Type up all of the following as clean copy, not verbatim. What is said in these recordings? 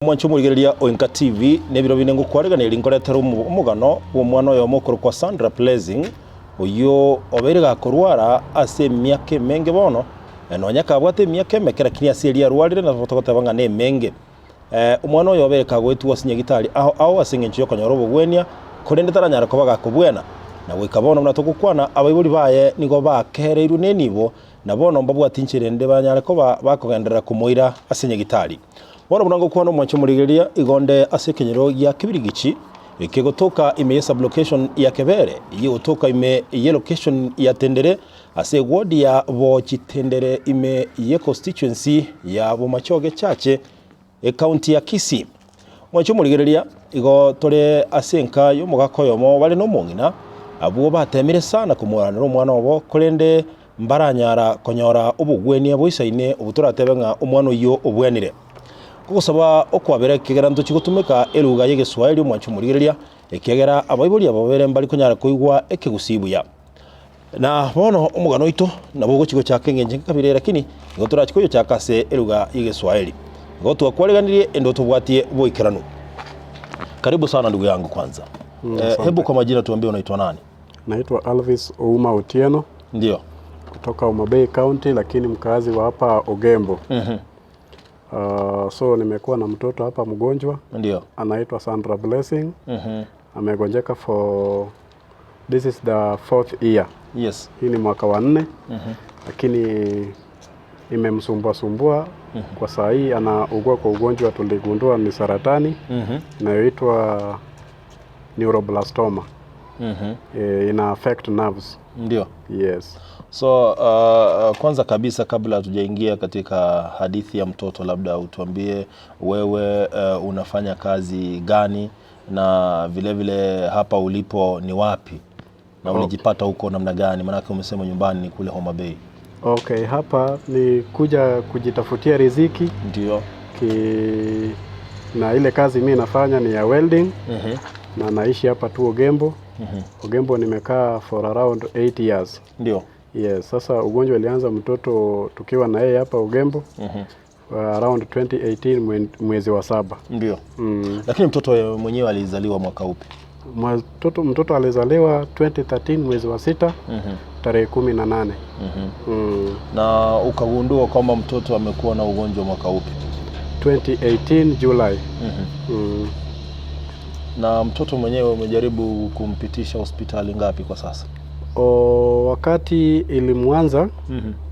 Mwancho murigereria INKA TV nebiro binengo kwarega ne linkoretera umugano wo mwana yo mokoro kwa Sandra Blessing uyo oberega korwara ase miake menge bono no nyaka bwate miake mekera kinya seri arwarire na fotokota banga ne menge umwana yo obereka gwetu wasinye gitari aho asinge nchiyo konyoro bugwenia kurende taranyara ko baga kubwena na wikabona muna tokukwana abayiburi baye nigo bakereiru nenibo na bono mbabwati nchirende banyara ko bakogendera kumuira asinye gitari. Wano mwanangu kuwano mwancho murigeria igonde asekenyero ya kibirigichi kegotoka ime ye sublocation ya Kebere iyo utoka ime ye location ya Tendere ase ward ya Bochitendere ime ye constituency ya Bomachoge chache county ya Kisii. Mwancho murigeria igo tore asenka yo mugakoyomo bale no Mong'ina abugo batemire sana kumurana no mwana wabo kurende mbaranyara konyora ubugwenia boisaine ubuturatebenga umwana yo obwenire kusaba okwabera kigeranto chigutumika eluga yege Swahili mwancho murigeria ekegera abayiburi ababere mbali kunyara kuigwa ekigusibuya na bono umugano ito nabo gochigo chake ngenje kabire lakini ngotura chikoyo chakase eluga yege Swahili ngotu akwareganirie endo tubwatie boikerano. Karibu sana ndugu yangu kwanza. Hebu kwa majina tuambie unaitwa nani? Naitwa Alvis Ouma Otieno. Ndio. Kutoka Omabay County lakini mkazi wa hapa Ogembo. So nimekuwa na mtoto hapa mgonjwa. Ndio. Anaitwa Sandra Blessing. Amegonjeka this is the 4th year. Yes. Hii ni mwaka wa 4. Lakini imemsumbua kwa saa hii anaugua kwa ugonjwa tuligundua ni saratani inayoitwa neuroblastoma. Ina affect nerves. Ndio. Yes. So kwanza kabisa kabla hatujaingia katika hadithi ya mtoto labda utuambie wewe unafanya kazi gani na vile vile hapa ulipo ni wapi na ulijipata huko namna gani maana umesema nyumbani ni kule Homa Bay. Okay, hapa ni kuja kujitafutia riziki. Ndio. Na ile kazi mimi nafanya ni ya welding. Na naishi hapa tu Ogembo. Ogembo nimekaa for around 8 years. Ndio. Yes, sasa ugonjwa ulianza mtoto tukiwa na yeye hapa Ogembo. Around 2018 mwezi wa 7. Ndio. Lakini mtoto mwenyewe alizaliwa mwaka upi? Mtoto alizaliwa 2013 mwezi wa 6. Tarehe 18. Na ukagundua kwamba mtoto amekuwa na ugonjwa mwaka upi? 2018 July. Na mtoto mwenyewe umejaribu kumpitisha hospitali ngapi kwa sasa? Wakati ilimwanza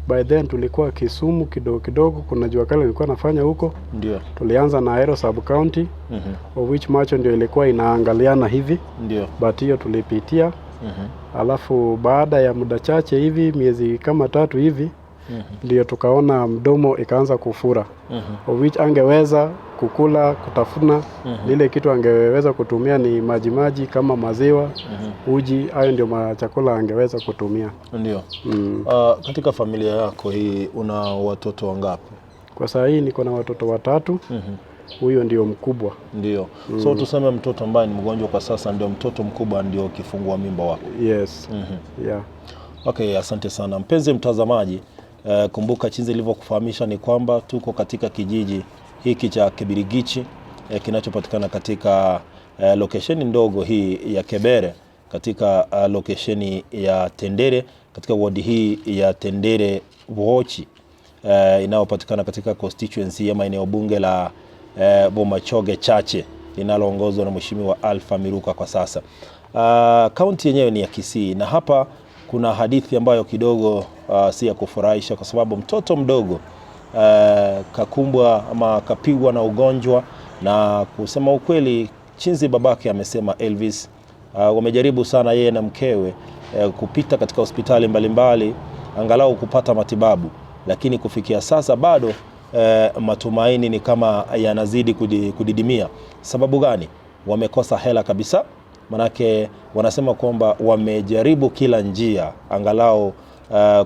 by then tulikuwa Kisumu kidogo kuna jua kali nilikuwa nafanya huko. Ndio. Tulianza na Aero sub county of which macho ndio ilikuwa inaangaliana hivi. Ndio. But hiyo tulipitia. Alafu baada ya muda chache hivi miezi kama 3 hivi ndio tukaona mdomo ikaanza kufura. Of which angeweza kukula kutafuna ile kitu angeweza kutumia ni maji kama maziwa, uji, hayo ndio chakula angeweza kutumia. Ndio. Katika familia yako hii una watoto wangapi? Kwa saa hii niko na watoto 3. Huyo ndio mkubwa. Ndio. So tuseme mtoto ambaye ni mgonjwa kwa sasa ndio mtoto mkubwa ndio kifungua mimba wako. Yes. Yeah. Okay, asante sana. Mpenzi mtazamaji, kumbuka chinzi nilivyokufahamisha ni kwamba tuko katika kijiji hiki cha Kibirigichi kinachopatikana katika location ndogo hii ya Kebere katika location ya Tendere katika ward hii ya Tendere Bochi inayopatikana katika constituency ya maeneo bunge la Bomachoge chache linaloongozwa na Mheshimiwa Alpha Miruka kwa sasa. Kaunti yenyewe ni ya Kisii, na hapa kuna hadithi ambayo kidogo si ya kufurahisha, kwa sababu mtoto mdogo kakumbwa ama kapigwa na ugonjwa, na kusema ukweli chinzi babake amesema Elvis wamejaribu sana yeye na mkewe kupita katika hospitali mbalimbali angalau kupata matibabu, lakini kufikia sasa bado matumaini ni kama yanazidi kudidimia. Sababu gani? Wamekosa hela kabisa. Manake wanasema kwamba wamejaribu kila njia angalau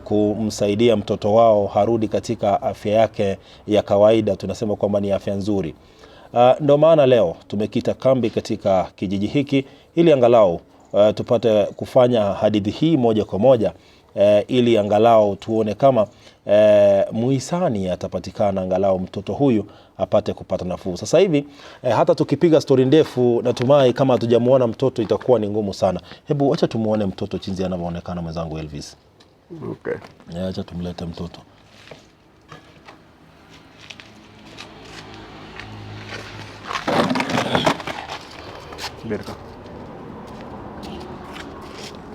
kumsaidia mtoto wao harudi katika afya yake ya kawaida. Tunasema kwamba ni afya nzuri. Ndio maana leo tumekita kambi katika kijiji hiki ili angalau tupate kufanya hadithi hii moja kwa moja, ili angalau tuone kama muhisani atapatikana, angalau mtoto huyu apate kupata nafuu. Sasa hivi hata tukipiga story ndefu, natumai kama hatujamuona mtoto itakuwa ni ngumu sana. Hebu acha tumuone mtoto chinzi anavyoonekana, mwenzangu Elvis. Okay. Acha tumlete mtoto. Berka.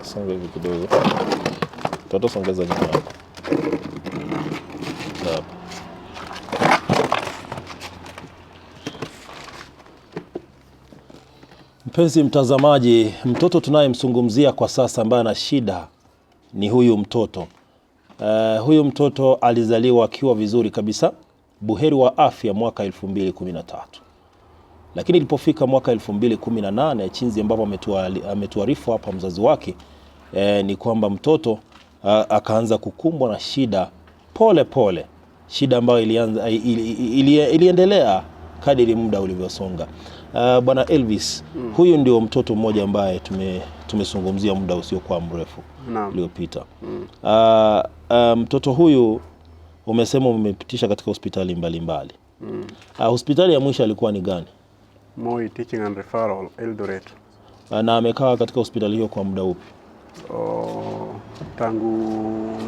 Songa hivi kidogo. Mtoto songeza nyuma hapo. Mpenzi mtazamaji, mtoto tunayemzungumzia kwa sasa ambaye ana shida ni huyu mtoto. Huyu mtoto alizaliwa akiwa vizuri kabisa, buheri wa afya mwaka 2013. Lakini ilipofika mwaka 2018, chinzi ambapo ametuarifu hapa mzazi wake, ni kwamba mtoto akaanza kukumbwa na shida pole pole, shida ambayo iliendelea kadiri muda ulivyosonga. Bwana Elvis, huyu ndio mtoto mmoja ambaye tumezungumzia muda usiokuwa mrefu uliopita. Mtoto huyu umesema umepitisha katika hospitali mbalimbali. Hospitali ya mwisho alikuwa ni gani? Moi Teaching and Referral Eldoret. Na amekaa katika hospitali hiyo kwa muda upi? Tangu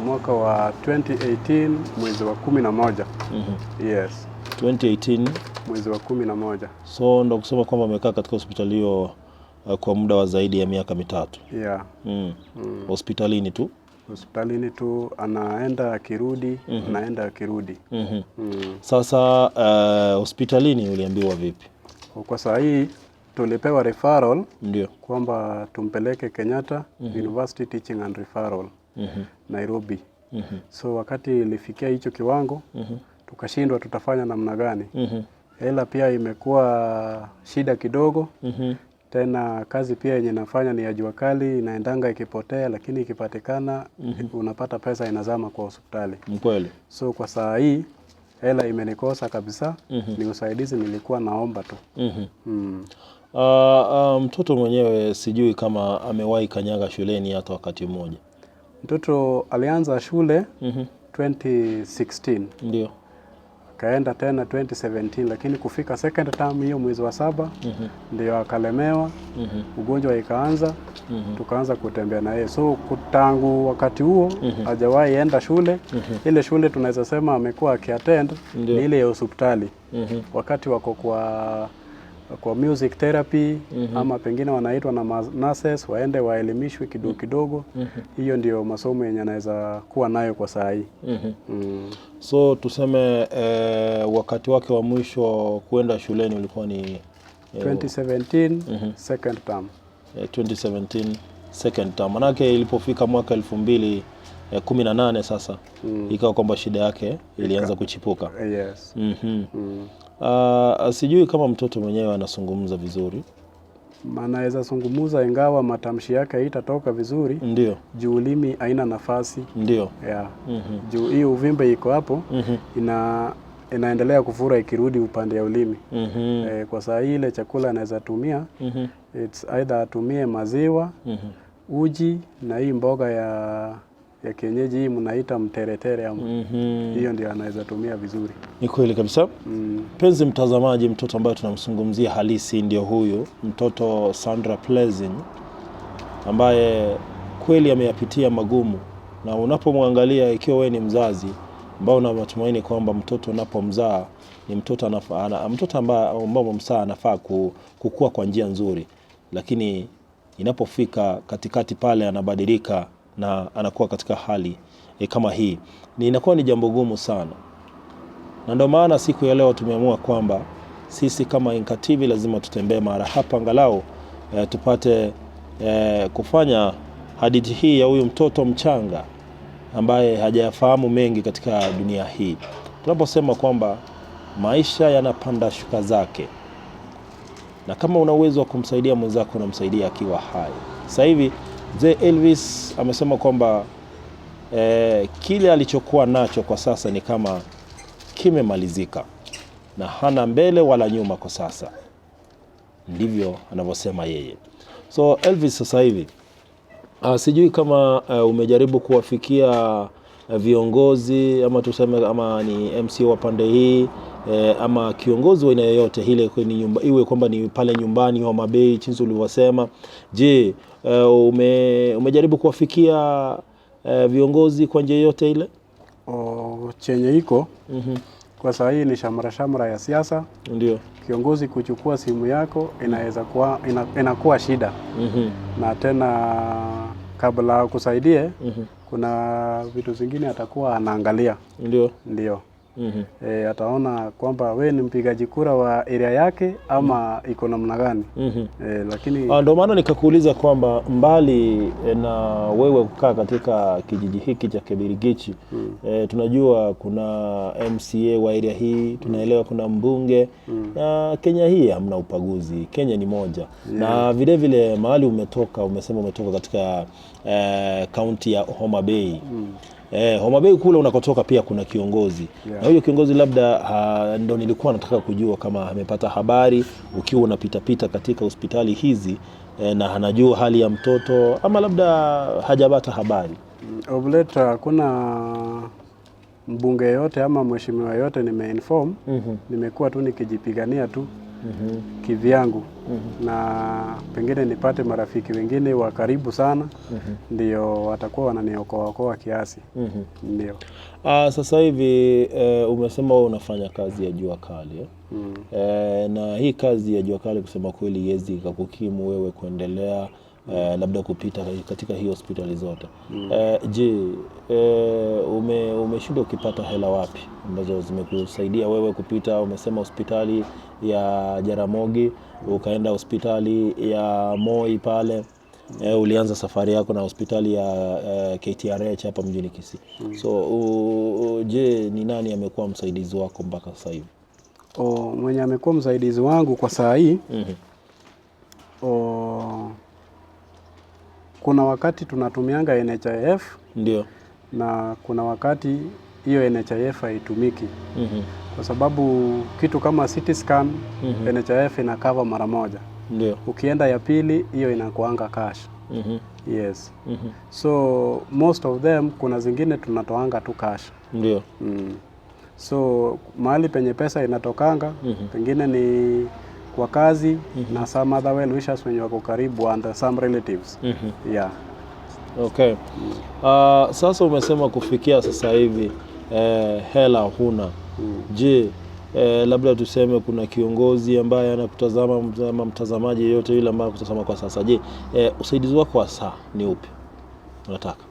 mwaka wa 2018 mwezi wa 11. Yes. 2018 mwezi wa 11. So ndo kusema kwamba amekaa katika hospitali hiyo kwa muda wa zaidi ya miaka 3. Yeah. Hospitalini tu? Hospitalini tu, anaenda akirudi, anaenda akirudi. Sasa hospitalini uliambiwa vipi? Kwa saa hii tulipewa referral, ndio kwamba tumpeleke Kenyatta University Teaching and Referral Nairobi. So wakati ilifikia hicho kiwango, tukashindwa tutafanya namna gani. Hela pia imekuwa shida kidogo. Tena kazi pia yenye nafanya ni ya jua kali, inaendanga ikipotea, lakini ikipatikana unapata pesa inazama kwa hospitali. Mkweli. So kwa saa hii hela imenikosa kabisa. Ni usaidizi nilikuwa naomba tu. Mtoto mwenyewe sijui kama amewahi kanyaga shuleni hata wakati mmoja. Mtoto alianza shule 2016. Ndio. Kaenda tena 2017, lakini kufika second term hiyo mwezi wa 7 ndio akalemewa. Ugonjwa ikaanza. Tukaanza kutembea na yeye. So tangu wakati huo hajawahi enda shule. Ile shule tunaweza sema amekuwa akiattend ni ile ya hospitali. Wakati wako kwa music therapy ama pengine wanaitwa na nurses waende waelimishwe kidogo kidogo. Hiyo ndio masomo yenye anaweza kuwa nayo kwa saa hii. So tuseme wakati wake wa mwisho kuenda shuleni ulikuwa ni 2017 second term. 2017 second term. Manake ilipofika mwaka 2018 sasa ikawa kwamba shida yake ilianza kuchipuka. Yes. Sijui kama mtoto mwenyewe anazungumza vizuri. Anaweza zungumza ingawa matamshi yake haitatoka vizuri. Ndio. Juu ulimi haina nafasi. Ndio. Yeah. Juu hiyo uvimbe iko hapo inaendelea kufura ikirudi upande ya ulimi. Kwa saa ile chakula anaweza tumia it's either atumie maziwa, uji na hii mboga ya kienyeji hii mnaita mteretere ama. Hiyo ndio anaweza tumia vizuri. Ni kweli kabisa. Penzi mtazamaji, mtoto ambaye tunamzungumzia halisi ndio huyu mtoto Sandra Pleasing, ambaye kweli ameyapitia magumu, na unapomwangalia ikiwa wewe ni mzazi ambao una matumaini kwamba mtoto unapomzaa ni mtoto ambao mzaa anafaa kukua kwa njia nzuri, lakini inapofika katikati pale anabadilika na anakuwa katika hali kama hii, inakuwa ni jambo gumu sana. Na ndio maana siku ya leo tumeamua kwamba sisi kama INKA TV lazima tutembee mara hapa angalau tupate kufanya hadithi hii ya huyu mtoto mchanga ambaye hajafahamu mengi katika dunia hii. Tunaposema kwamba maisha yanapanda shuka zake, na kama una uwezo wa kumsaidia mwenzako unamsaidia akiwa hai. Sasa hivi mzee Elvis amesema kwamba kile alichokuwa nacho kwa sasa ni kama kimemalizika na hana mbele wala nyuma kwa sasa, ndivyo anavyosema yeye. So Elvis, sasa hivi sijui kama umejaribu kuwafikia viongozi ama tuseme ama ni MC wa pande hii ama kiongozi wa aina yoyote ile kwenye nyumba, iwe kwamba ni pale nyumbani Homa Bay jinsi ulivyosema. Je, umejaribu kuwafikia viongozi kwa njia yote ile? Chenye iko kwa saa hii ni shamra ya siasa. Ndio. Kiongozi kuchukua simu yako inaweza kuwa inakuwa shida. Na tena kabla kusaidie kuna vitu zingine atakuwa anaangalia. Ndio. Ataona kwamba we ni mpigaji kura wa area yake ama iko namna gani. Lakini ndio maana nikakuuliza kwamba mbali na wewe kukaa katika kijiji hiki cha Kibirigichi, tunajua kuna MCA wa area hii, tunaelewa kuna mbunge, na Kenya hii hamna upaguzi, Kenya ni moja. Na vile vile mahali umetoka, umesema umetoka katika county ya Homa Bay. Homa Bay kule unakotoka pia kuna kiongozi. Na huyo kiongozi labda ndo nilikuwa nataka kujua kama amepata habari ukiwa unapita katika hospitali hizi na anajua hali ya mtoto ama labda hajapata habari. Obleta kuna mbunge yote ama mheshimiwa yote nimeinform. Nimekuwa tu nikijipigania tu kivyangu. Na pengine nipate marafiki wengine wa karibu sana, ndio watakuwa wananiokoa kiasi. Ndio. Sasa hivi umesema wewe unafanya kazi ya jua kali. Na hii kazi ya jua kali kusema kweli yezi kukukimu wewe kuendelea labda kupita katika hii hospitali zote. Je, umeshinda ukipata hela wapi ambazo zimekusaidia wewe kupita? Umesema hospitali ya Jaramogi, ukaenda hospitali ya Moi pale, ulianza safari yako na hospitali ya KTRH hapa mjini Kisii. So je, ni nani amekuwa msaidizi wako mpaka sasa hivi? Mwenye amekuwa msaidizi wangu kwa saa hii, kuna wakati tunatumianga NHIF. Ndio. Na kuna wakati hiyo NHIF haitumiki. Kwa sababu kitu kama CT scan NHIF ina cover mara moja. Ndio. Ukienda ya pili hiyo inakuanga cash. Yes. So most of them kuna zingine tunatoanga tu cash. Ndio. So mahali penye pesa inatokanga pengine ni kwa kazi na some other well wishers wenye wako karibu and some relatives. Yeah. Okay. Sasa umesema kufikia sasa hivi hela huna. Je, labda tuseme kuna kiongozi ambaye anakutazama ama mtazamaji yeyote yule ambaye anakutazama kwa sasa. Je, usaidizi wako wa saa ni upi unataka?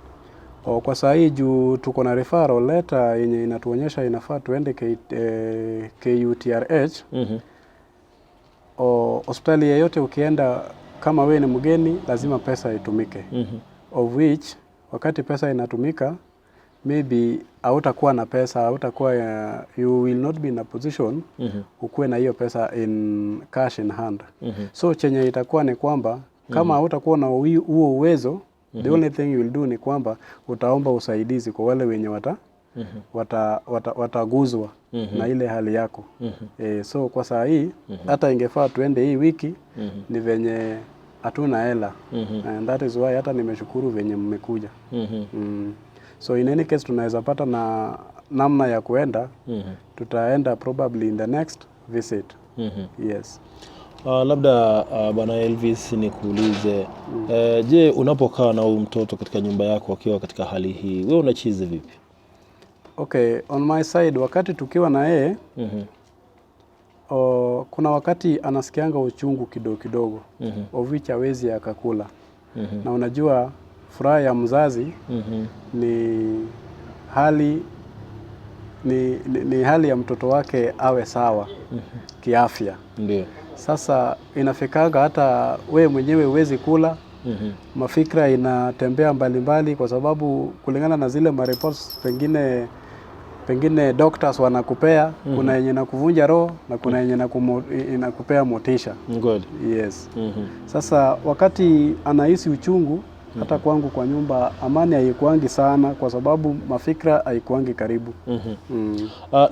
Kwa saa hii juu tuko na referral letter yenye inatuonyesha inafaa tuende KUTRH. Hospitali yeyote ukienda kama we ni mgeni lazima pesa itumike. Of which wakati pesa inatumika maybe hautakuwa na pesa, hautakuwa you will not be in a position ukuwe na hiyo pesa in cash in hand. So chenye itakuwa ni kwamba kama hautakuwa na huo uwezo, the only thing you will do ni kwamba utaomba usaidizi kwa wale wenye wataguzwa na ile hali yako. So kwa saa hii hata ingefaa tuende hii wiki, ni venye hatuna hela. And that is why hata nimeshukuru venye mmekuja. So in any case tunaweza pata na namna ya kuenda. Tutaenda probably in the next visit. Yes. Labda bwana Elvis nikuulize, je, unapokaa na huyu mtoto katika nyumba yako akiwa katika hali hii, wewe unachizi vipi? Okay, on my side wakati tukiwa na yeye kuna wakati anasikianga uchungu kidogo kidogo of which hawezi akakula. Na unajua furaha ya mzazi ni hali ya mtoto wake awe sawa kiafya. Ndio. Sasa inafikaga hata we mwenyewe huwezi kula. Mafikra inatembea mbalimbali kwa sababu kulingana na zile reports pengine doctors wanakupea kuna yenye nakuvunja roho na kuna yenye inakupea motisha. Good. Yes. Sasa wakati anahisi uchungu hata kwangu kwa nyumba amani haikuangi sana kwa sababu mafikra haikuangi karibu.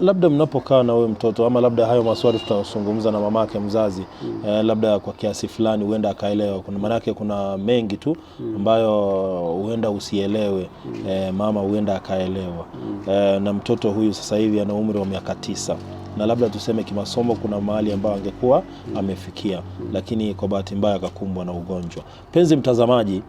Labda mnapokaa na wewe mtoto ama labda hayo maswali tutazungumza na mamake mzazi, labda kwa kiasi fulani huenda akaelewa. Kuna manake kuna mengi tu ambayo huenda usielewe, mama huenda akaelewa. Na mtoto huyu sasa hivi ana umri wa miaka 9. Na labda tuseme kimasomo kuna mahali ambao angekuwa amefikia, lakini kwa bahati mbaya akakumbwa na ugonjwa. Penzi mtazamaji,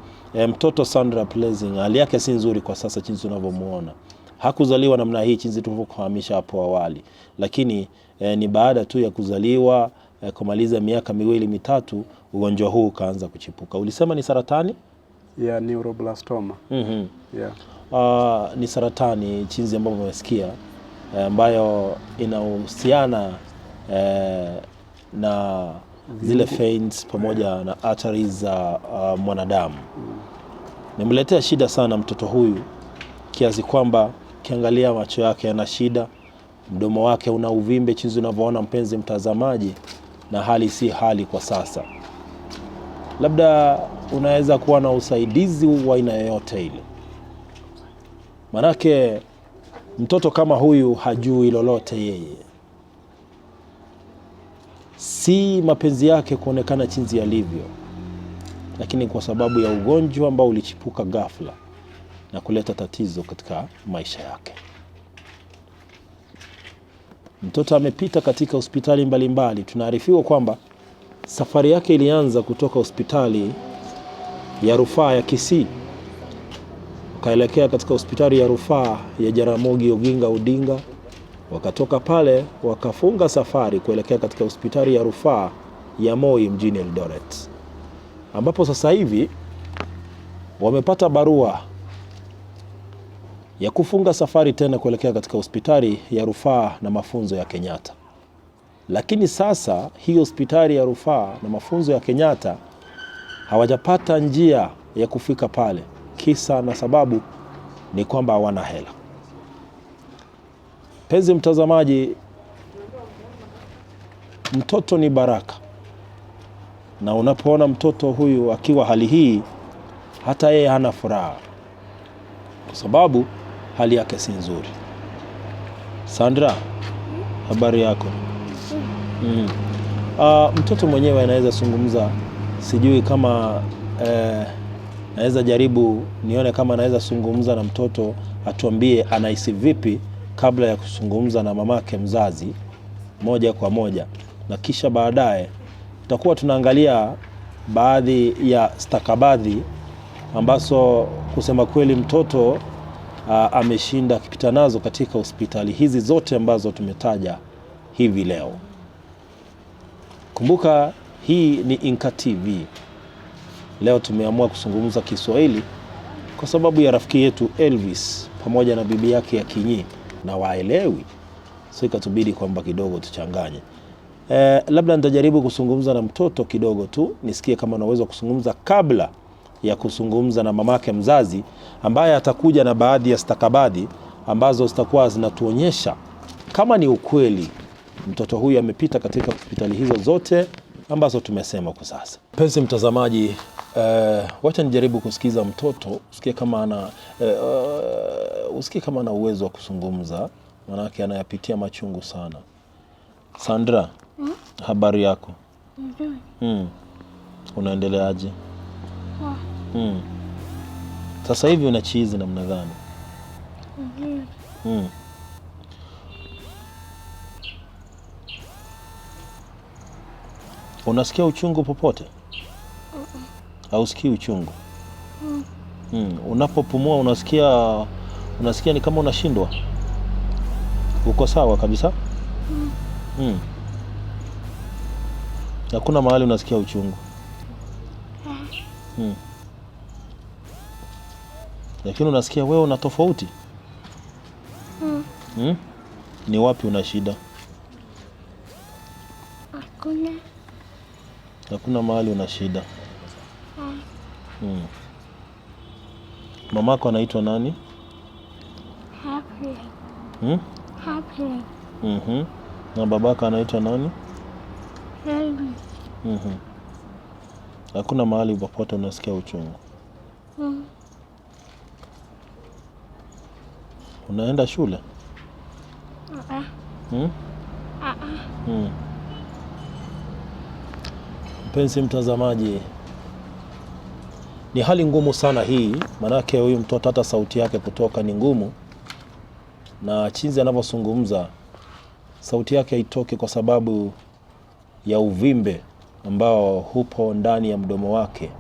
mtoto Sandra Blessing hali yake si nzuri kwa sasa jinsi unavyomuona. Hakuzaliwa namna hii jinsi tulivyokufahamisha hapo awali, lakini ni baada tu ya kuzaliwa kumaliza miaka 2-3 ugonjwa huu ukaanza kuchipuka. Ulisema ni saratani? Yeah, neuroblastoma. Ni saratani jinsi ambavyo umesikia, ambayo inahusiana na zile veins pamoja na arteries za mwanadamu. Nimeletea shida sana mtoto huyu kiasi kwamba kiangalia macho yake yana shida, mdomo wake una uvimbe jinsi unavyoona mpenzi mtazamaji, na hali si hali kwa sasa. Labda unaweza kuwa na usaidizi wa aina yoyote ile. Manake mtoto kama huyu hajui lolote yeye. Si mapenzi yake kuonekana jinsi yalivyo, lakini kwa sababu ya ugonjwa ambao ulichipuka ghafla na kuleta tatizo katika maisha yake. Mtoto amepita katika hospitali mbalimbali. Tunaarifiwa kwamba safari yake ilianza kutoka hospitali ya rufaa ya Kisii, kaelekea katika hospitali ya rufaa ya Jaramogi Oginga Odinga. Wakatoka pale wakafunga safari kuelekea katika hospitali ya rufaa ya Moi mjini Eldoret, ambapo sasa hivi wamepata barua ya kufunga safari tena kuelekea katika hospitali ya rufaa na mafunzo ya Kenyatta. Lakini sasa hii hospitali ya rufaa na mafunzo ya Kenyatta hawajapata njia ya kufika pale. Kisa na sababu ni kwamba hawana hela. Penzi mtazamaji, mtoto ni baraka. Na unapoona mtoto huyu akiwa hali hii, hata yeye hana furaha kwa sababu hali yake si nzuri. Sandra, habari yako? Mtoto mwenyewe anaweza zungumza, sijui kama naweza jaribu nione kama anaweza zungumza na mtoto atuambie anahisi vipi kabla ya kuzungumza na mamake mzazi moja kwa moja, na kisha baadaye tutakuwa tunaangalia baadhi ya stakabadhi ambazo kusema kweli mtoto ameshinda akipita nazo katika hospitali hizi zote ambazo tumetaja hivi leo. Kumbuka hii ni INKA TV. Leo tumeamua kuzungumza Kiswahili kwa sababu ya rafiki yetu Elvis pamoja na bibi yake ya Kinyi, na waelewi, so ikatubidi kwamba kidogo tuchanganye. Labda nitajaribu kuzungumza na mtoto kidogo tu, nisikie kama naweza kuzungumza kabla ya kuzungumza na mamake mzazi, ambaye atakuja na baadhi ya stakabadhi ambazo zitakuwa zinatuonyesha kama ni ukweli mtoto huyu amepita katika hospitali hizo zote ambazo tumesema kwa sasa. Penzi mtazamaji, wacha nijaribu kusikiza mtoto, usikie kama ana uwezo wa kuzungumza, manake anayapitia machungu sana. Sandra, habari yako? Unaendeleaje? Sasa hivi unachizi namna gani? Unasikia uchungu popote? Hausikii uchungu? Unapopumua unasikia ni kama unashindwa? Uko sawa kabisa? Hakuna mahali unasikia uchungu? Lakini unasikia wewe una tofauti? Ni wapi una shida? Hakuna mahali una shida. Mamako anaitwa nani? Happy. Na babaka anaitwa nani? Hakuna mahali popote unasikia uchungu? Unaenda shule? Mpenzi mtazamaji, ni hali ngumu sana hii, manake huyu mtoto hata sauti yake kutoka ni ngumu, na chinzi anavyozungumza sauti yake haitoki kwa sababu ya uvimbe ambao hupo ndani ya mdomo wake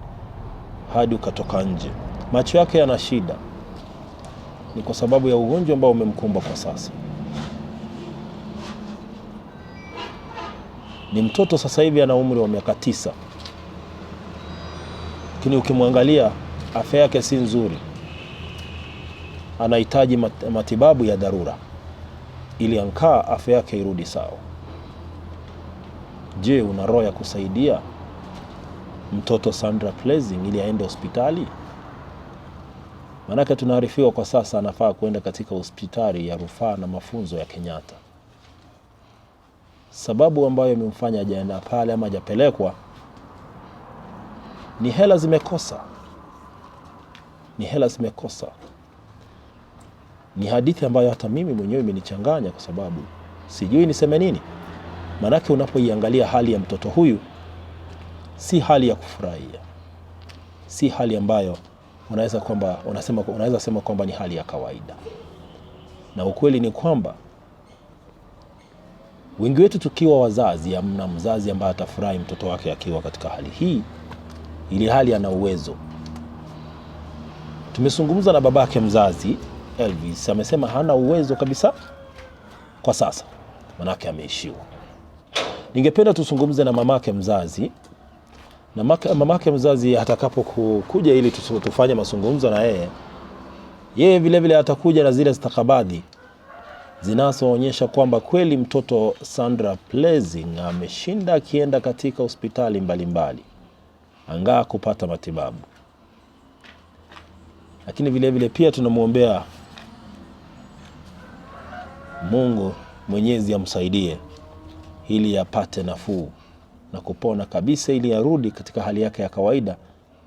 hadi ukatoka nje. Macho yake yana shida, ni kwa sababu ya ugonjwa ambao umemkumba kwa sasa. Ni mtoto sasa hivi ana umri wa miaka 9. Lakini ukimwangalia afya yake si nzuri. Anahitaji matibabu ya dharura ili ankaa afya yake irudi sawa. Je, una roho ya kusaidia mtoto Sandra Plezing ili aende hospitali? Manake tunaarifiwa kwa sasa anafaa kuenda katika hospitali ya rufaa na mafunzo ya Kenyatta. Sababu ambayo imemfanya hajaenda pale ama hajapelekwa ni hela zimekosa. Ni hadithi ambayo hata mimi mwenyewe imenichanganya kwa sababu sijui niseme nini. Manake unapoiangalia hali ya mtoto huyu si hali ya kufurahia. Si hali ambayo unaweza sema kwamba ni hali ya kawaida. Na ukweli ni kwamba wengi wetu tukiwa wazazi, amna mzazi ambaye atafurahi mtoto wake akiwa katika hali hii, ili hali ana uwezo. Tumezungumza na babake mzazi Elvis, amesema hana uwezo kabisa kwa sasa, manake ameishiwa. Ningependa tuzungumze na mamake mzazi, na mamake mzazi atakapo kuja ili tufanye mazungumzo na yeye vile vile atakuja na zile stakabadhi zinazoonyesha kwamba kweli mtoto Sandra Plezing ameshinda akienda katika hospitali mbalimbali angaa kupata matibabu. Lakini vile vile pia tunamuombea Mungu Mwenyezi amsaidie ili apate nafuu na kupona kabisa, ili arudi katika hali yake ya kawaida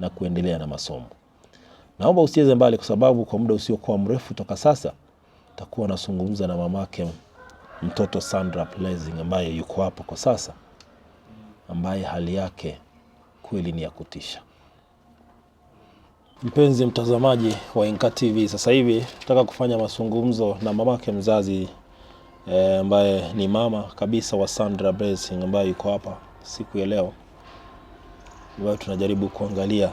na kuendelea na masomo. Naomba usicheze mbali kwa sababu kwa muda usiokuwa mrefu toka sasa takuwa nazungumza na mamake mtoto Sandra Plezing ambaye yuko hapo kwa sasa, ambaye hali yake kweli ni ya kutisha. Mpenzi mtazamaji wa INKA TV, sasa hivi nataka kufanya mazungumzo na mamake mzazi ambaye ni mama kabisa wa Sandra Plezing ambaye yuko hapa siku ya leo, ambayo tunajaribu kuangalia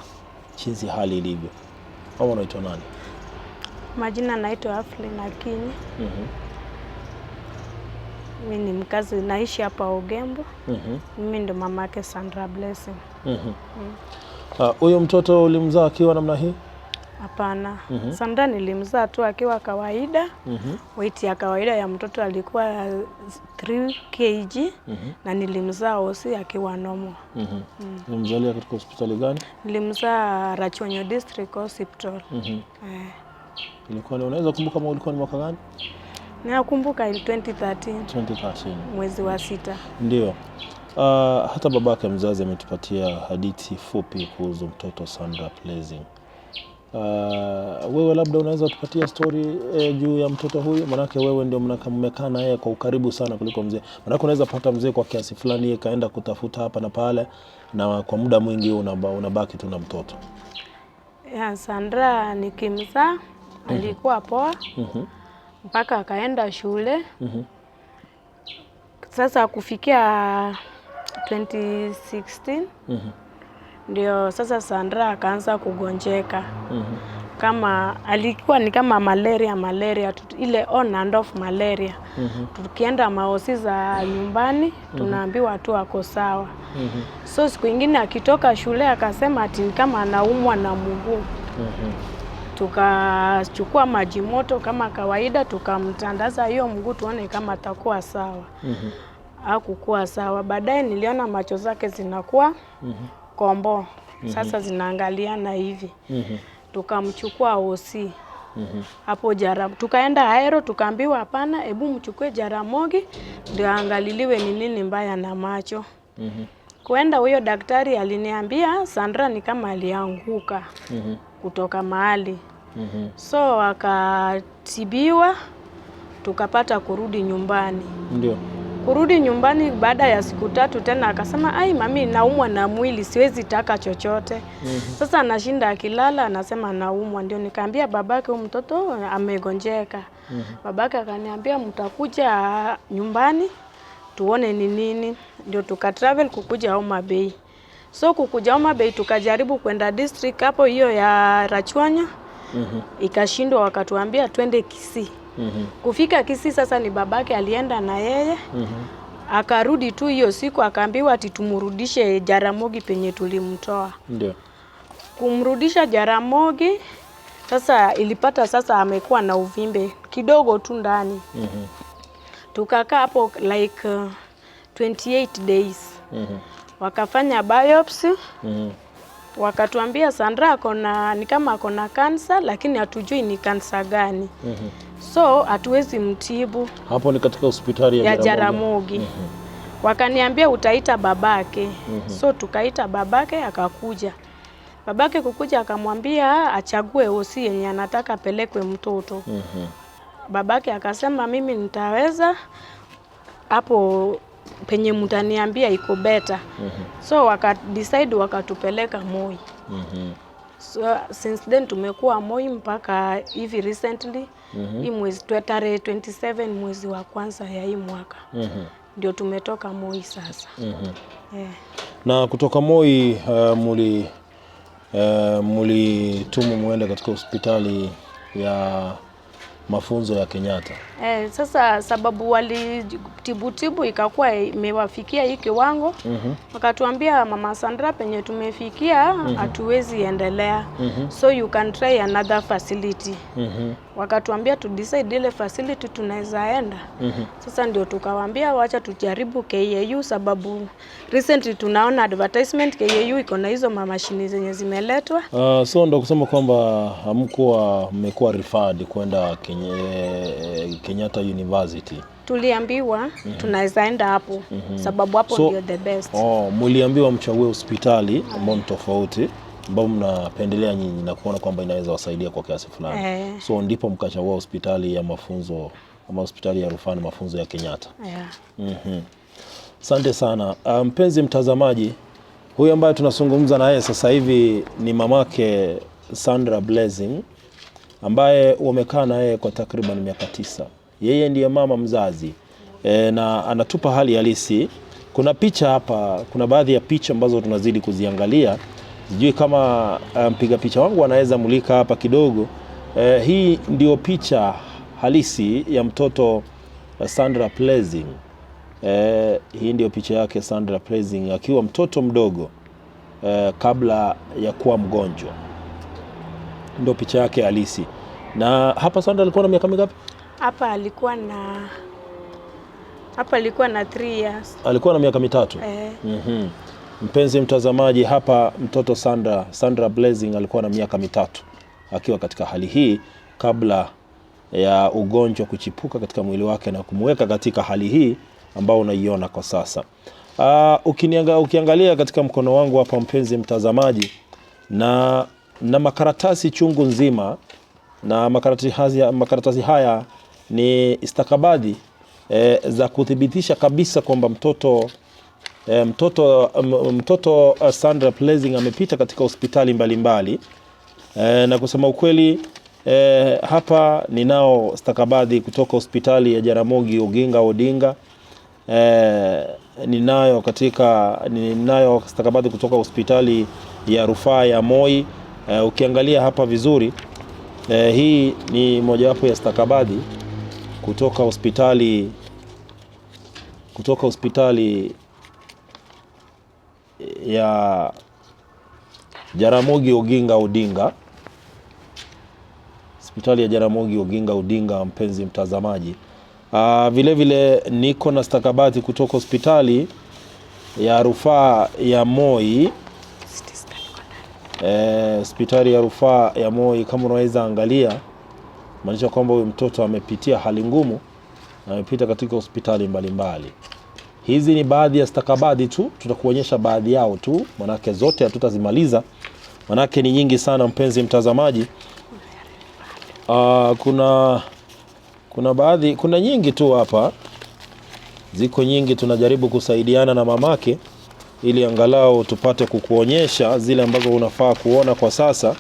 jinsi hali ilivyo. Mama, unaitwa nani? Majina naitwa Afli Nakini. Mimi ni mkazi, naishi hapa Ogembo. Mimi ndo mamake Sandra Plezing. Huyo mtoto ulimzaa akiwa namna hii? Hapana. Sandra nilimzaa tu akiwa kawaida. Weight ya kawaida ya mtoto alikuwa 3 kg na nilimzaa osi akiwa normal. Ulimzalia katika hospitali gani? Nilimzaa Rachonyo District Hospital. Ilikuwa unaweza kumbuka kama ulikuwa ni mwaka gani? Nakumbuka 2013. Mwezi wa 6. Ndio. Hata babake mzazi ametupatia hadithi fupi kuhusu mtoto Sandra Plezing. Wewe labda unaweza tupatia story juu ya mtoto huyu, manake wewe ndio mmekaa na yeye kwa ukaribu sana kuliko mzee. Manake unaweza pata mzee kwa kiasi fulani, yeye kaenda kutafuta hapa na pale, na kwa muda mwingi unabaki tu na mtoto. Sandra nikimzaa alikuwa poa. Mpaka akaenda shule. Sasa kufikia 2016 ndio sasa Sandra akaanza kugonjeka. kama alikuwa ni kama malaria ile on and off malaria. Tukienda mahosi za nyumbani tunaambiwa tu ako sawa. So siku nyingine akitoka shule akasema ati kama anaumwa na mguu. Tukachukua maji moto kama kawaida tukamtandaza hiyo mguu tuone kama atakuwa sawa. Hakukuwa sawa. Baadaye niliona macho zake zinakuwa kombo. Sasa zinaangaliana hivi. Tukamchukua OC. Hapo tukaenda Aero tukaambiwa hapana, hebu mchukue Jaramogi ndio angaliliwe ni nini mbaya na macho. Kuenda huyo daktari aliniambia Sandra ni kama alianguka kutoka mahali. So akatibiwa tukapata kurudi nyumbani. Ndio. Kurudi nyumbani baada ya siku 3 tena akasema ai mami naumwa na mwili siwezi taka chochote. Sasa anashinda akilala anasema naumwa, ndio nikaambia babake huyu mtoto amegonjeka. Babake akaniambia mtakuja nyumbani tuone ni nini, ndio tukatravel kukuja Homa Bay. So kukuja Homa Bay tukajaribu kwenda district hapo hiyo ya Rachwanya. Ikashindwa wakatuambia twende Kisii. Kufika Kisii sasa ni babake alienda na yeye. Akarudi tu hiyo siku akaambiwa ati tumrudishe Jaramogi penye tulimtoa. Ndio. Kumrudisha Jaramogi sasa ilipata sasa amekuwa na uvimbe kidogo tu ndani. Tukakaa hapo like 28 days. Wakafanya biopsy. Wakatuambia Sandra akona ni kama akona kansa lakini hatujui ni kansa gani. So hatuwezi mtibu. Hapo ni katika hospitali ya Jaramogi. Wakaniambia utaita babake. So tukaita babake akakuja. Babake kukuja akamwambia achague OC yenye anataka pelekwe mtoto. Babake akasema mimi nitaweza hapo penye mtaniambia iko better. So decide wakatupeleka Moi. So since then tumekuwa Moi mpaka hivi recently hii mwezi tarehe 27 mwezi wa kwanza ya hii mwaka. Ndio tumetoka Moi sasa. Na kutoka Moi muli muende katika hospitali ya mafunzo ya Kenyatta. Sasa sababu walitibu ikakuwa imewafikia hii kiwango. Wakatuambia mama Sandra penye tumefikia hatuwezi endelea. So you can try another facility. Wakatuambia to decide ile facility tunaweza enda. Sasa ndio tukawaambia wacha tujaribu KAU sababu recently tunaona advertisement KAU iko na hizo mashini zenye zimeletwa. So ndio kusema kwamba mmekuwa referred kwenda Kenyatta University. Tuliambiwa tunaweza enda hapo sababu hapo ndio the best. Mliambiwa mchague hospitali ambao tofauti ambao mnapendelea nyinyi na kuona kwamba inaweza wasaidia kwa kiasi fulani. So ndipo mkachagua hospitali ya mafunzo ama hospitali ya rufaa na mafunzo ya Kenyatta. Asante sana. Mpenzi mtazamaji, huyu ambaye tunazungumza naye sasa hivi ni mamake Sandra Blessing ambaye wamekaa naye kwa takriban miaka 9. Yeye ndiye mama mzazi na anatupa hali halisi. Kuna picha hapa, kuna baadhi ya picha ambazo tunazidi kuziangalia. Sijui kama mpiga picha wangu anaweza mulika hapa kidogo. Hii ndio picha halisi ya mtoto Sandra Blessing. Hii ndio picha yake Sandra Blessing akiwa mtoto mdogo kabla ya kuwa mgonjwa. Ndio picha yake halisi. Na hapa Sandra alikuwa na miaka mingapi? Hapa alikuwa na 3 years. Alikuwa na miaka 3. Mpenzi mtazamaji, hapa mtoto Sandra Blessing alikuwa na miaka 3 akiwa katika hali hii kabla ya ugonjwa kuchipuka katika mwili wake na kumweka katika hali hii ambao unaiona kwa sasa. Ukiangalia katika mkono wangu hapa mpenzi mtazamaji na makaratasi chungu nzima, na makaratasi haya ni stakabadhi za kuthibitisha kabisa kwamba mtoto Sandra Blessing amepita katika hospitali mbalimbali. Na kusema ukweli hapa ninao stakabadhi kutoka hospitali ya Jaramogi Oginga Odinga. Ninayo stakabadhi kutoka hospitali ya rufaa ya Moi. Ukiangalia hapa vizuri Hii ni mojawapo ya stakabadhi kutoka hospitali ya Jaramogi Oginga Odinga. Hospitali ya Jaramogi Oginga Odinga, mpenzi mtazamaji. Vile vile niko na stakabadhi kutoka hospitali ya rufaa ya Moi. Hospitali ya rufaa ya Moi, kama unaweza angalia, maanisha kwamba huyu mtoto amepitia hali ngumu na amepita katika hospitali mbalimbali. Hizi ni baadhi ya stakabadhi tu, tutakuonyesha baadhi yao tu, manake zote hatutazimaliza, manake ni nyingi sana mpenzi mtazamaji. Kuna nyingi tu hapa, ziko nyingi, tunajaribu kusaidiana na mamake ili angalau tupate kukuonyesha zile ambazo unafaa kuona kwa sasa.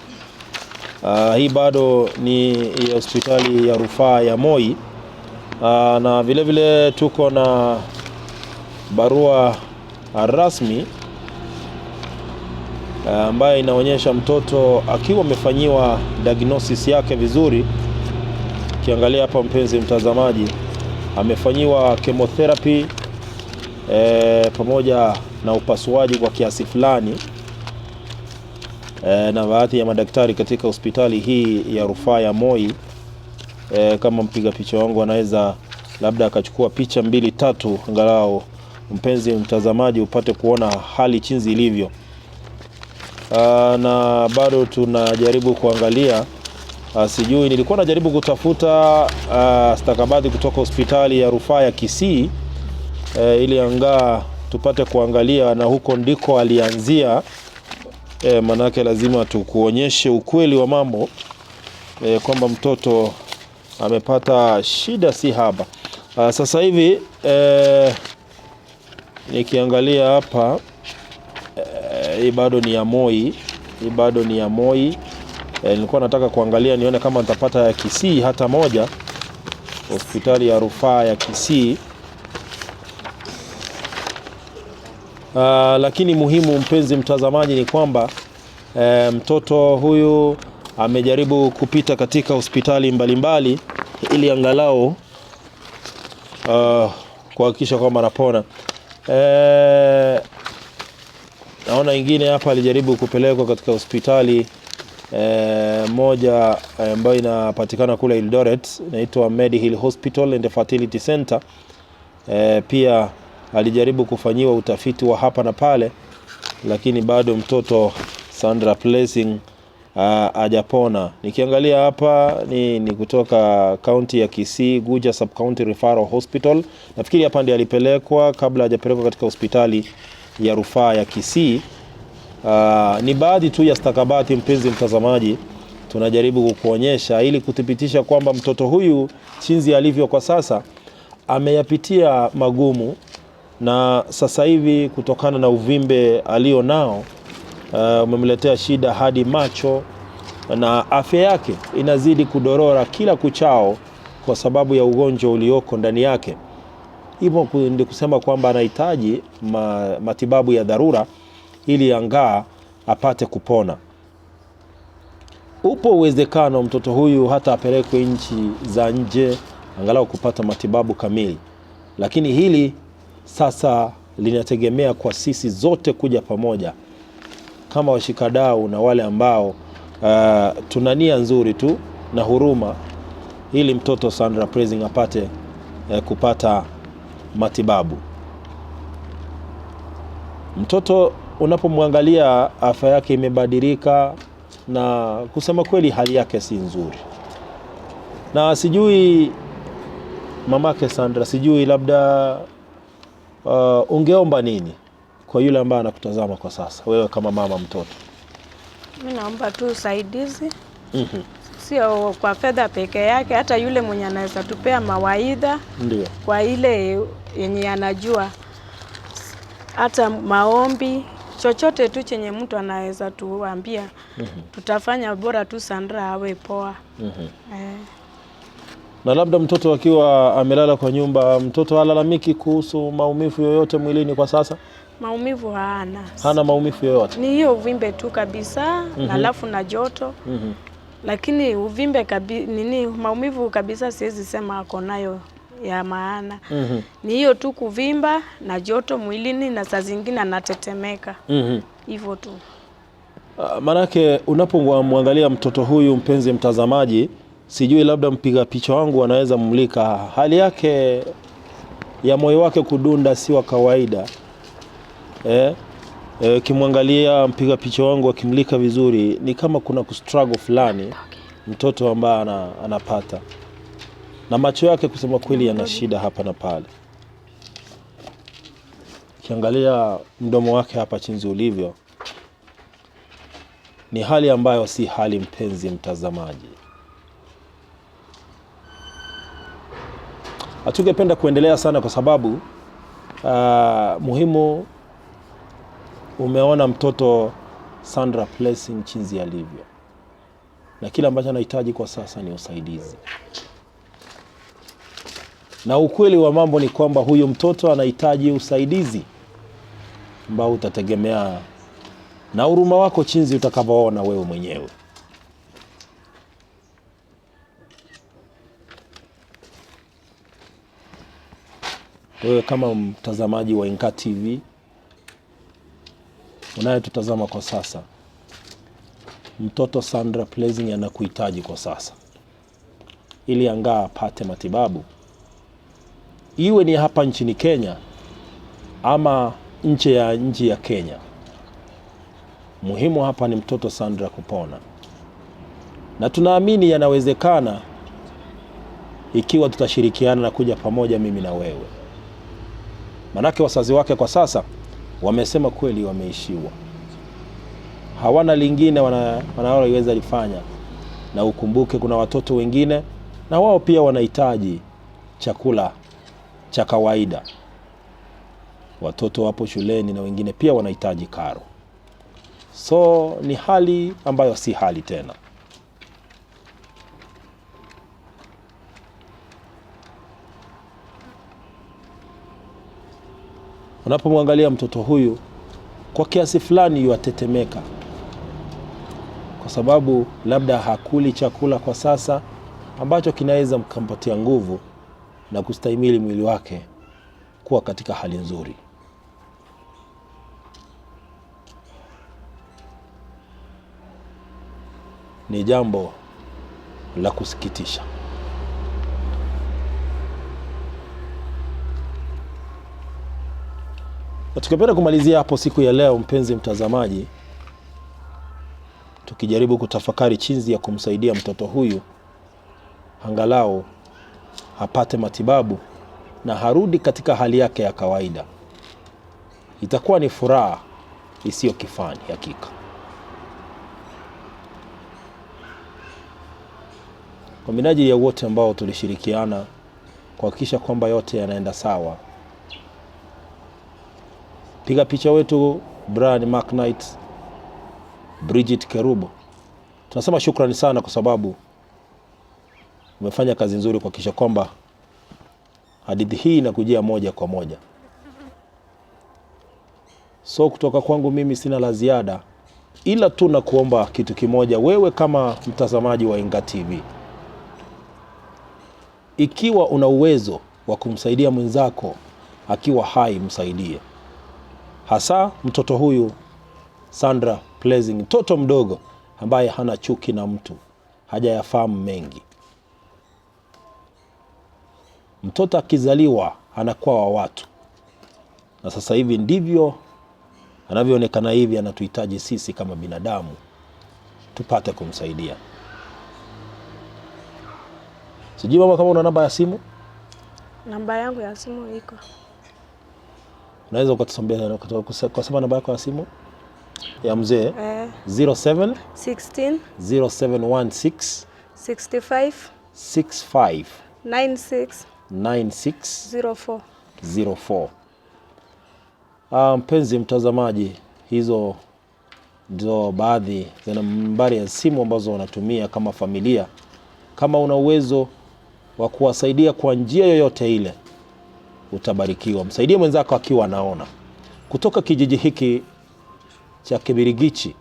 Hii bado ni ya hospitali ya rufaa ya Moi. Na vile vile tuko na barua rasmi ambayo inaonyesha mtoto akiwa amefanyiwa diagnosis yake vizuri. Kiangalia hapa mpenzi mtazamaji, amefanyiwa chemotherapy pamoja na upasuaji kwa kiasi fulani na baadhi ya madaktari katika hospitali hii ya rufaa ya Moi. Kama mpiga picha wangu anaweza labda akachukua picha 2-3 angalau mpenzi mtazamaji upate kuona hali chinzi ilivyo. Na bado tunajaribu kuangalia, sijui nilikuwa najaribu kutafuta stakabadhi kutoka hospitali ya rufaa ya Kisii ili angaa tupate kuangalia, na huko ndiko alianzia. Manake lazima tukuonyeshe ukweli wa mambo kwamba mtoto amepata shida si haba. Sasa hivi nikiangalia hapa, hii bado ni ya Moi. Nilikuwa nataka kuangalia nione kama nitapata ya Kisii hata moja, hospitali ya rufaa ya Kisii. Lakini muhimu mpenzi mtazamaji ni kwamba mtoto huyu amejaribu kupita katika hospitali mbalimbali ili angalau kuhakikisha kwamba anapona. Naona ingine hapa alijaribu kupelekwa katika hospitali moja ambayo inapatikana kule Eldoret, inaitwa Medihill Hospital and Fertility Center. Pia alijaribu kufanyiwa utafiti wa hapa na pale, lakini bado mtoto Sandra Blessing hajapona. Nikiangalia hapa ni kutoka county ya Kisii, Guja Sub County Referral Hospital. Nafikiri hapa ndiye alipelekwa kabla hajapelekwa katika hospitali ya rufaa ya Kisii. Ni baadhi tu ya stakabadhi mpenzi mtazamaji tunajaribu kukuonyesha ili kuthibitisha kwamba mtoto huyu chinzi alivyo kwa sasa ameyapitia magumu, na sasa hivi kutokana na uvimbe alio nao umemletea shida hadi macho, na afya yake inazidi kudorora kila kuchao kwa sababu ya ugonjwa ulioko ndani yake. Hivyo ndio kusema kwamba anahitaji matibabu ya dharura ili angaa apate kupona. Upo uwezekano mtoto huyu hata apelekwe nchi za nje angalau kupata matibabu kamili, lakini hili sasa linategemea kwa sisi zote kuja pamoja kama washikadau na wale ambao tuna nia nzuri tu na huruma ili mtoto Sandra Blessing apate kupata matibabu. Mtoto unapomwangalia afya yake imebadilika, na kusema kweli hali yake si nzuri, na sijui mamake Sandra, sijui labda ungeomba nini kwa yule ambaye anakutazama kwa sasa, wewe kama mama mtoto? Mimi naomba tu usaidizi. Sio kwa fedha peke yake, hata yule mwenye anaweza tupea mawaidha. Ndio. Kwa ile yenye anajua, hata maombi, chochote tu chenye mtu anaweza tuambia, tutafanya bora tu Sandra awe poa. Na labda mtoto akiwa amelala kwa nyumba, mtoto halalamiki kuhusu maumivu yoyote mwilini kwa sasa? Maumivu hana. Hana maumivu yoyote? Ni hiyo uvimbe tu kabisa, na alafu na joto. Lakini uvimbe maumivu kabisa siwezi sema ako nayo ya maana. Ni hiyo tu kuvimba na joto mwilini na saa zingine anatetemeka. Hivyo tu. Manake unapomwangalia mtoto huyu, mpenzi mtazamaji, sijui labda mpiga picha wangu anaweza mmulika hali yake ya moyo wake kudunda si wa kawaida. Kimwangalia mpiga picha wangu akimlika vizuri, ni kama kuna kustruggle fulani mtoto ambaye anapata. Na macho yake kusema kweli yana shida hapa na pale. Kiangalia mdomo wake hapa chinzi ulivyo, ni hali ambayo si hali, mpenzi mtazamaji. Hatungependa kuendelea sana kwa sababu muhimu umeona mtoto Sandra Blessing chinzi alivyo. Na kila ambacho anahitaji kwa sasa ni usaidizi. Na ukweli wa mambo ni kwamba huyu mtoto anahitaji usaidizi ambao utategemea na huruma wako chinzi utakavyoona wewe mwenyewe. Wewe kama mtazamaji wa INKA TV unayetutazama kwa sasa, mtoto Sandra Blessing anakuhitaji kwa sasa ili angaa apate matibabu, iwe ni hapa nchini Kenya ama nje ya nchi ya Kenya. Muhimu hapa ni mtoto Sandra kupona, na tunaamini yanawezekana ikiwa tutashirikiana na kuja pamoja, mimi na wewe. Manake wazazi wake kwa sasa wamesema kweli wameishiwa, hawana lingine wanaloweza lifanya. Na ukumbuke kuna watoto wengine na wao pia wanahitaji chakula cha kawaida. Watoto wapo shuleni na wengine pia wanahitaji karo. So ni hali ambayo si hali tena. Unapomwangalia mtoto huyu, kwa kiasi fulani yuatetemeka, kwa sababu labda hakuli chakula kwa sasa ambacho kinaweza mkampatia nguvu na kustahimili mwili wake kuwa katika hali nzuri. Ni jambo la kusikitisha. Tukipenda kumalizia hapo siku ya leo, mpenzi mtazamaji, tukijaribu kutafakari chinzi ya kumsaidia mtoto huyu angalau apate matibabu na harudi katika hali yake ya kawaida. Itakuwa ni furaha isiyo kifani hakika. Kwa minajili ya wote ambao tulishirikiana kuhakikisha kwamba yote yanaenda sawa, piga picha wetu Bwari Makinight, Bridget Kerubo, tunasema shukrani sana kwa sababu umefanya kazi nzuri kuhakikisha kwamba hadithi hii inakujia moja kwa moja. So kutoka kwangu mimi sina la ziada, ila tu na kuomba kitu kimoja, wewe kama mtazamaji wa INKA TV. Ikiwa una uwezo wa kumsaidia mwenzako akiwa hai, msaidie. Hasa mtoto huyu Sandra Blessing, mtoto mdogo ambaye hana chuki na mtu, hajayafahamu mengi. Mtoto akizaliwa anakuwa wa watu, na sasa hivi ndivyo anavyoonekana hivi. Anatuhitaji sisi kama binadamu tupate kumsaidia. Sijui mama kama una namba ya simu? Namba yangu ya simu iko. Unaweza ukatusombea kwa sababu namba yako ya simu ya mzee? 07 16 0716 65 65 96 96 04. Mpenzi mtazamaji, hizo ndio baadhi za nambari ya simu ambazo wanatumia kama familia. Kama una uwezo wa kuwasaidia kwa njia yoyote ile, utabarikiwa. Msaidie mwenzako akiwa anaona. Kutoka kijiji hiki cha Kibirigichi,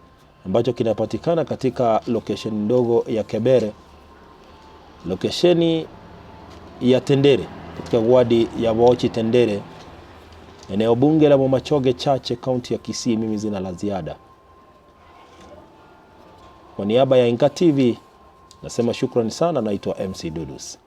ambacho kinapatikana katika location ndogo ya Kebere, lokesheni ya Tendere, katika wadi ya Bochi Tendere, eneo bunge la Momachoge Chache, kaunti ya Kisii. Mimi zina la ziada. Kwa niaba ya INKA TV nasema shukrani sana. Naitwa MC Dudus.